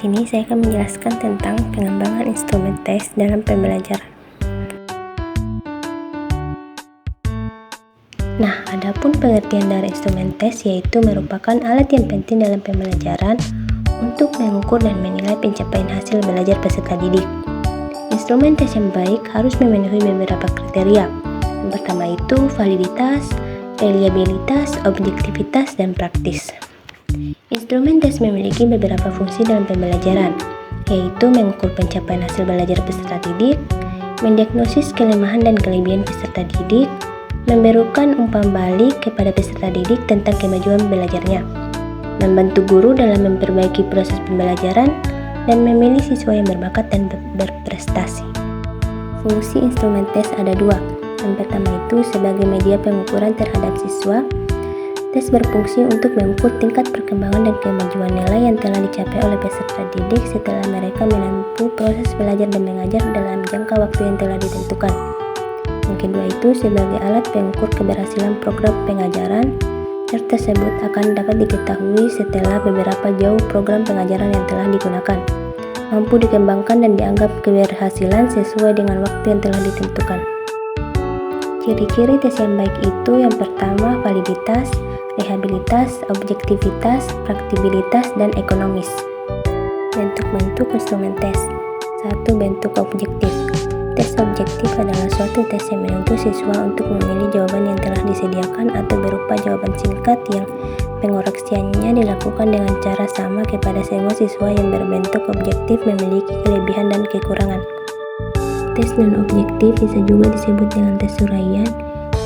sini saya akan menjelaskan tentang pengembangan instrumen tes dalam pembelajaran. Nah, adapun pengertian dari instrumen tes yaitu merupakan alat yang penting dalam pembelajaran untuk mengukur dan menilai pencapaian hasil belajar peserta didik. Instrumen tes yang baik harus memenuhi beberapa kriteria. Yang pertama itu validitas, reliabilitas, objektivitas, dan praktis. Instrumen tes memiliki beberapa fungsi dalam pembelajaran, yaitu mengukur pencapaian hasil belajar peserta didik, mendiagnosis kelemahan dan kelebihan peserta didik, memberikan umpan balik kepada peserta didik tentang kemajuan belajarnya, membantu guru dalam memperbaiki proses pembelajaran, dan memilih siswa yang berbakat dan berprestasi. Fungsi instrumen tes ada dua. Yang pertama itu sebagai media pengukuran terhadap siswa. Tes berfungsi untuk mengukur tingkat perkembangan dan kemajuan nilai yang telah dicapai oleh peserta didik setelah mereka menempuh proses belajar dan mengajar dalam jangka waktu yang telah ditentukan. Yang kedua itu sebagai alat pengukur keberhasilan program pengajaran. Tes tersebut akan dapat diketahui setelah beberapa jauh program pengajaran yang telah digunakan, mampu dikembangkan dan dianggap keberhasilan sesuai dengan waktu yang telah ditentukan. Ciri-ciri tes yang baik itu yang pertama validitas, reliabilitas, objektivitas, praktikabilitas, dan ekonomis. Bentuk-bentuk instrumen tes. 1. Bentuk objektif. Tes objektif adalah suatu tes yang menuntut siswa untuk memilih jawaban yang telah disediakan atau berupa jawaban singkat yang pengoreksiannya dilakukan dengan cara sama kepada semua siswa yang berbentuk objektif memiliki kelebihan dan kekurangan. Tes non-objektif bisa juga disebut dengan tes uraian,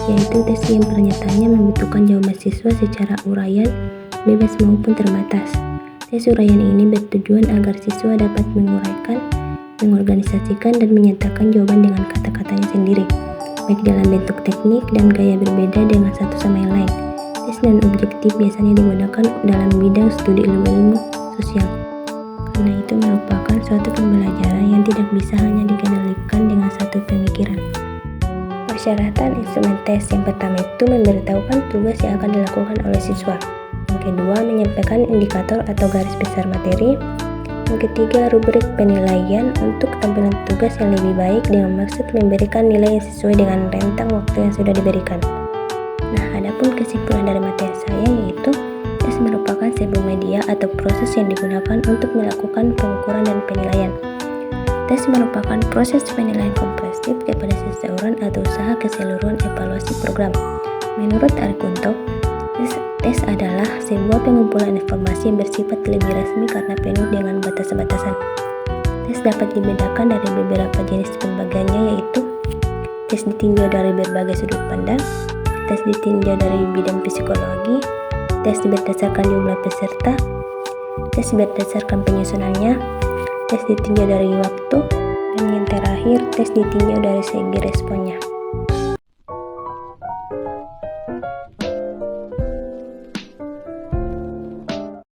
yaitu tes yang pernyataannya membutuhkan jawaban siswa secara uraian, bebas maupun terbatas. Tes uraian ini bertujuan agar siswa dapat menguraikan, mengorganisasikan, dan menyatakan jawaban dengan kata-katanya sendiri, baik dalam bentuk teknik dan gaya berbeda dengan satu sama yang lain. Tes non-objektif biasanya digunakan dalam bidang studi ilmu-ilmu sosial, karena itu merupakan suatu pembelajaran yang tidak bisa hanya dikendalikan dengan satu pemikiran. Persyaratan instrumen tes yang pertama itu memberitahukan tugas yang akan dilakukan oleh siswa. Yang kedua, menyampaikan indikator atau garis besar materi. Yang ketiga, rubrik penilaian untuk tampilan tugas yang lebih baik dengan maksud memberikan nilai yang sesuai dengan rentang waktu yang sudah diberikan. Nah, adapun kesimpulan dari materi saya yaitu tes merupakan sebuah media atau proses yang digunakan untuk melakukan pengukuran dan penilaian. Tes merupakan proses penilaian komprehensif kepada seseorang atau usaha keseluruhan evaluasi program. Menurut Arikunto, tes adalah sebuah pengumpulan informasi yang bersifat lebih resmi karena penuh dengan batas-batasan. Tes dapat dibedakan dari beberapa jenis pembagiannya yaitu tes ditinjau dari berbagai sudut pandang, tes ditinjau dari bidang psikologi, tes berdasarkan jumlah peserta, tes berdasarkan penyusunannya, tes ditinjau dari waktu, dan yang terakhir tes ditinjau dari segi responnya.